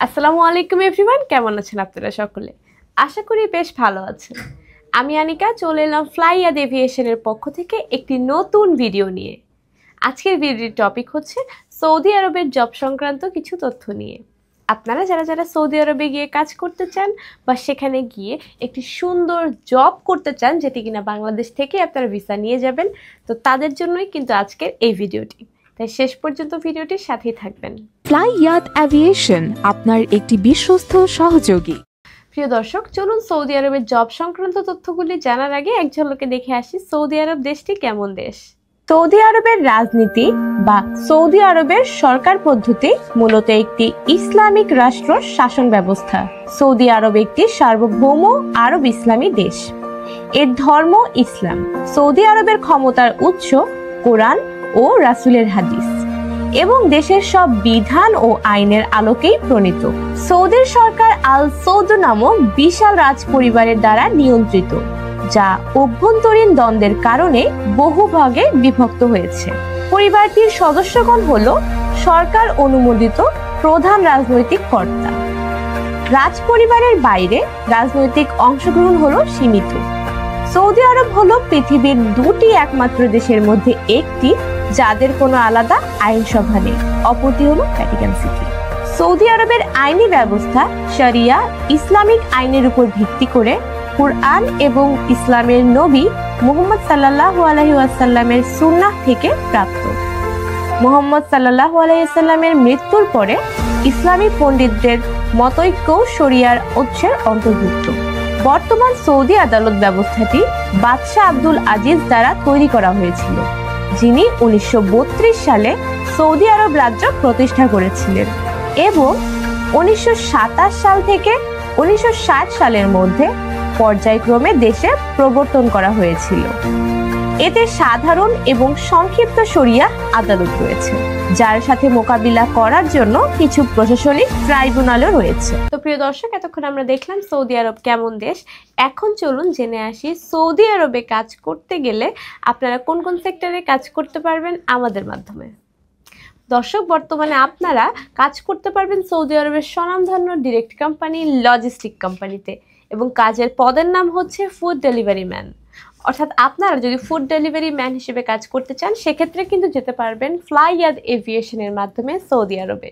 আসসালামু আলাইকুম এভরিওয়ান, কেমন আছেন আপনারা সকলে? আশা করি বেশ ভালো আছেন। আমি আনিকা চলে এলাম ফ্লাইয়াদ এভিয়েশনের পক্ষ থেকে একটি নতুন ভিডিও নিয়ে। আজকের ভিডিওর টপিক হচ্ছে সৌদি আরবের জব সংক্রান্ত কিছু তথ্য নিয়ে। আপনারা যারা সৌদি আরবে গিয়ে কাজ করতে চান বা সেখানে গিয়ে একটি সুন্দর জব করতে চান যেটি কিনা বাংলাদেশ থেকে আপনারা ভিসা নিয়ে যাবেন, তো তাদের জন্যই কিন্তু আজকের এই ভিডিওটি। তাই শেষ পর্যন্ত ভিডিওটির সাথেই থাকবেন। ফ্লাইয়াদ এভিয়েশন আপনার একটি বিশ্বস্ত সহযোগী। প্রিয় দর্শক, চলুন সৌদি আরবের জব সংক্রান্ত তথ্যগুলি জানার আগে এক ঝলকে দেখে আসি সৌদি আরব দেশটি কেমন দেশ। সৌদি আরবের রাজনীতি বা সৌদি আরবের সরকার পদ্ধতি মূলত একটি ইসলামিক রাষ্ট্র শাসন ব্যবস্থা। সৌদি আরব একটি সার্বভৌম আরব ইসলামী দেশ। এর ধর্ম ইসলাম। সৌদি আরবের ক্ষমতার উৎস কোরআন ও রাসূলের হাদিস এবং দেশের সব বিধান ও আইনের আলোকেই প্রণীত। সৌদির সরকার আল সৌদ নামক বিশাল রাজ পরিবারের দ্বারা নিয়ন্ত্রিত, যা অভ্যন্তরীণ দ্বন্দ্বের কারণে বহু ভাগে বিভক্ত হয়েছে। পরিবারটির সদস্যগণ হল সরকার অনুমোদিত প্রধান রাজনৈতিক কর্তা। রাজ পরিবারের বাইরে রাজনৈতিক অংশগ্রহণ হলো সীমিত। সৌদি আরব হলো পৃথিবীর দুটি একমাত্র দেশের মধ্যে একটি যাদের কোনো আলাদা আইনসভা নেই, অপরটি হলো ভ্যাটিকান সিটি। সৌদি আরবের আইনি ব্যবস্থা শরিয়া ইসলামিক আইনের উপর ভিত্তি করে কুরআন এবং ইসলামের নবী মুহাম্মদ সাল্লাল্লাহু আলাইহি ওয়াসাল্লামের সুন্নাহ থেকে প্রাপ্ত। মুহাম্মদ সাল্লাল্লাহু আলাইহি ওয়াসাল্লামের মৃত্যুর পরে ইসলামী পণ্ডিতদের মতৈক্য শরিয়ার উৎসের অন্তর্ভুক্ত। বর্তমান সৌদি আদালত ব্যবস্থাটি বাদশাহ আব্দুল আজিজ দ্বারা তৈরি করা হয়েছিল, যিনি 1932 সালে সৌদি আরব রাজ্য প্রতিষ্ঠা করেছিলেন এবং 1927 সাল থেকে 1960 সালের মধ্যে পর্যায়ক্রমে দেশে প্রবর্তন করা হয়েছিল। এতে সাধারণ এবং সংক্ষিপ্ত শরিয়া আদালত রয়েছে, যার সাথে মোকাবিলা করার জন্য কিছু প্রশাসনিক ট্রাইব্যুনালও রয়েছে। তো প্রিয় দর্শক, এতক্ষণ আমরা দেখলাম সৌদি আরব কেমন দেশ। এখন চলুন জেনে আসি সৌদি আরবে কাজ করতে গেলে আপনারা কোন কোন সেক্টরে কাজ করতে পারবেন আমাদের মাধ্যমে। দর্শক, বর্তমানে আপনারা কাজ করতে পারবেন সৌদি আরবের স্বনামধন্য ডিরেক্ট কোম্পানি লজিস্টিক কোম্পানিতে, এবং কাজের পদের নাম হচ্ছে ফুড ডেলিভারি ম্যান। অর্থাৎ আপনারা যদি ফুড ডেলিভারি ম্যান হিসেবে কাজ করতে চান সেক্ষেত্রে কিন্তু যেতে পারবেন ফ্লাইয়াদ এভিয়েশনের মাধ্যমে সৌদি আরবে,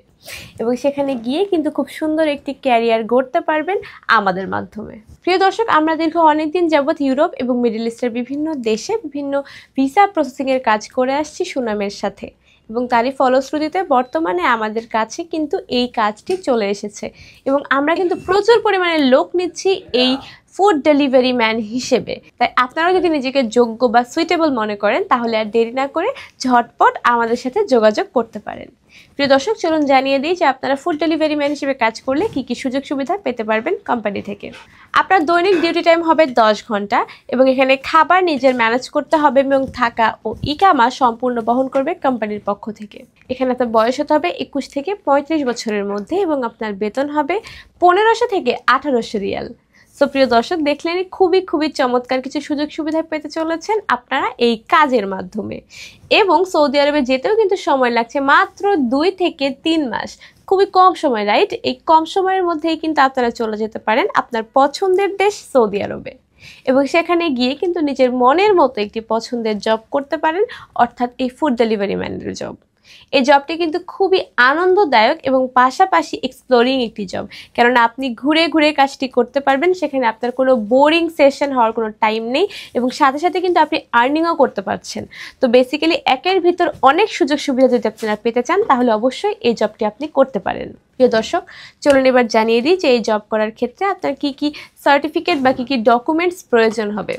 এবং সেখানে গিয়ে কিন্তু খুব সুন্দর একটি ক্যারিয়ার গড়তে পারবেন আমাদের মাধ্যমে। প্রিয় দর্শক, আমরা দীর্ঘ অনেকদিন যাবৎ ইউরোপ এবং মিডল ইস্টের বিভিন্ন দেশে বিভিন্ন ভিসা প্রসেসিংয়ের কাজ করে আসছি সুনামের সাথে, এবং তারই ফলশ্রুতিতে বর্তমানে আমাদের কাছে কিন্তু এই কাজটি চলে এসেছে, এবং আমরা কিন্তু প্রচুর পরিমাণে লোক নিচ্ছি এই ফুড ডেলিভারি ম্যান হিসেবে। তাই আপনারা যদি নিজেকে যোগ্য বা সুইটেবল মনে করেন তাহলে আর দেরি না করে ঝটপট আমাদের সাথে যোগাযোগ করতে পারেন। প্রিয় দর্শক, চলুন জানিয়ে দিই যে আপনারা ফুড ডেলিভারি ম্যান হিসেবে কাজ করলে কি কি সুযোগ সুবিধা পেতে পারবেন কোম্পানি থেকে। আপনার দৈনিক ডিউটি টাইম হবে 10 ঘন্টা, এবং এখানে খাবার নিজের ম্যানেজ করতে হবে এবং থাকা ও ইকামা সম্পূর্ণ বহন করবে কোম্পানির পক্ষ থেকে। এখানে আপনার বয়স হতে হবে 21 থেকে 35 বছরের মধ্যে, এবং আপনার বেতন হবে 1500 থেকে 1800 রিয়াল। সো প্রিয় দর্শক, দেখলেন খুবই চমৎকার কিছু সুযোগ সুবিধা পেতে চলেছেন আপনারা এই কাজের মাধ্যমে। এবং সৌদি আরবে যেতেও কিন্তু সময় লাগছে মাত্র 2 থেকে 3 মাস, খুবই কম সময়, রাইট? এই কম সময়ের মধ্যেই কিন্তু আপনারা চলে যেতে পারেন আপনার পছন্দের দেশ সৌদি আরবে, এবং সেখানে গিয়ে কিন্তু নিজের মনের মতো একটি পছন্দের জব করতে পারেন, অর্থাৎ এই ফুড ডেলিভারি ম্যানের জব। এই জবটি কিন্তু খুবই আনন্দদায়ক এবং পাশাপাশি এক্সপ্লোরিং একটি জব, কেননা আপনি ঘুরে ঘুরে কাজটি করতে পারবেন। সেখানে আপনার কোনো বোরিং সেশন হওয়ার কোনো টাইম নেই, এবং সাথে সাথে কিন্তু আপনি আর্নিংও করতে পারছেন। তো বেসিক্যালি একের ভিতর অনেক সুযোগ সুবিধা যদি আপনারা পেতে চান তাহলে অবশ্যই এই জবটি আপনি করতে পারেন। প্রিয় দর্শক, চলুন এবার জানিয়ে দিই যে এই জব করার ক্ষেত্রে আপনার কি কি সার্টিফিকেট বা কি কি ডকুমেন্টস প্রয়োজন হবে।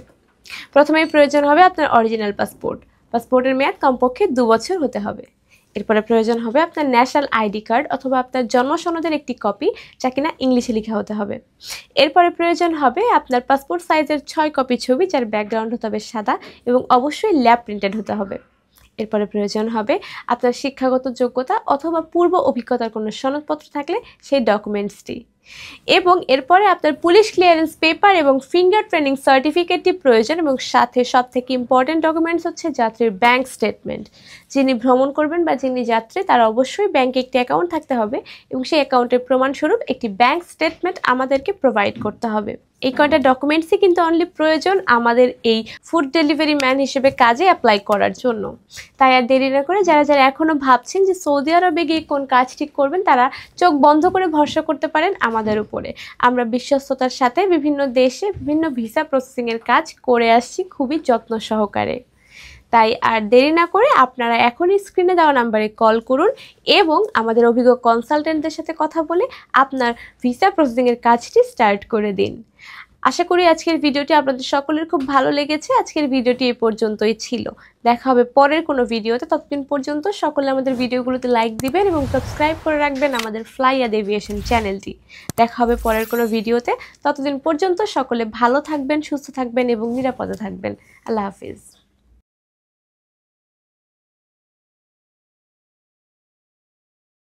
প্রথমেই প্রয়োজন হবে আপনার অরিজিনাল পাসপোর্ট। পাসপোর্টের মেয়াদ কমপক্ষে 2 বছর হতে হবে। এরপরে প্রয়োজন হবে আপনার ন্যাশনাল আইডি কার্ড অথবা আপনার জন্ম সনদের একটি কপি, যা কিনা ইংলিশে লেখা হতে হবে। এরপরে প্রয়োজন হবে আপনার পাসপোর্ট সাইজের 6 কপি ছবি, যার ব্যাকগ্রাউন্ড হতে হবে সাদা এবং অবশ্যই ল্যাব প্রিন্টেড হতে হবে। এরপরে প্রয়োজন হবে আপনার শিক্ষাগত যোগ্যতা অথবা পূর্ব অভিজ্ঞতার কোনো সনদপত্র থাকলে সেই ডকুমেন্টসটি। এবং এরপরে আপনার পুলিশ ক্লিয়ারেন্স পেপার এবং ফিঙ্গার প্রিন্টিং সার্টিফিকেটটি প্রয়োজন এবং সাথে সবথেকে ইম্পর্টেন্ট ডকুমেন্টস হচ্ছে যাত্রীর ব্যাংক স্টেটমেন্ট। যিনি ভ্রমণ করবেন বা যিনি যাত্রী তার অবশ্যই ব্যাংকে একটি অ্যাকাউন্ট থাকতে হবে এবং সেই অ্যাকাউন্টের প্রমাণস্বরূপ একটি ব্যাংক স্টেটমেন্ট আমাদেরকে প্রোভাইড করতে হবে। এই কয়টা ডকুমেন্টসই কিন্তু অনলি প্রয়োজন আমাদের এই ফুড ডেলিভারি ম্যান হিসেবে কাজে অ্যাপ্লাই করার জন্য। তাই আর দেরি না করে যারা যারা এখনও ভাবছেন যে সৌদি আরবে গিয়ে কোন কাজ ঠিক করবেন তারা চোখ বন্ধ করে ভরসা করতে পারেন আমাদের উপরে। আমরা বিশ্বস্ততার সাথে বিভিন্ন দেশে বিভিন্ন ভিসা প্রসেসিংয়ের কাজ করে আসছি খুবই যত্ন সহকারে। তাই আর দেরি না করে আপনারা এখনই স্ক্রিনে দেওয়া নাম্বারে কল করুন এবং আমাদের অভিজ্ঞ কনসালটেন্টদের সাথে কথা বলে আপনার ভিসা প্রসেসিংয়ের কাজটি স্টার্ট করে দিন। আশা করি আজকের ভিডিওটি আপনাদের সকলের খুব ভালো লেগেছে। আজকের ভিডিওটি এ পর্যন্তই ছিল। দেখা হবে পরের কোনো ভিডিওতে। ততদিন পর্যন্ত সকলে আমাদের ভিডিওগুলোতে লাইক দিবেন এবং সাবস্ক্রাইব করে রাখবেন আমাদের ফ্লাইয়াদ এভিয়েশন চ্যানেলটি। দেখা হবে পরের কোনো ভিডিওতে। ততদিন পর্যন্ত সকলে ভালো থাকবেন, সুস্থ থাকবেন এবং নিরাপদে থাকবেন। আল্লাহ হাফিজ।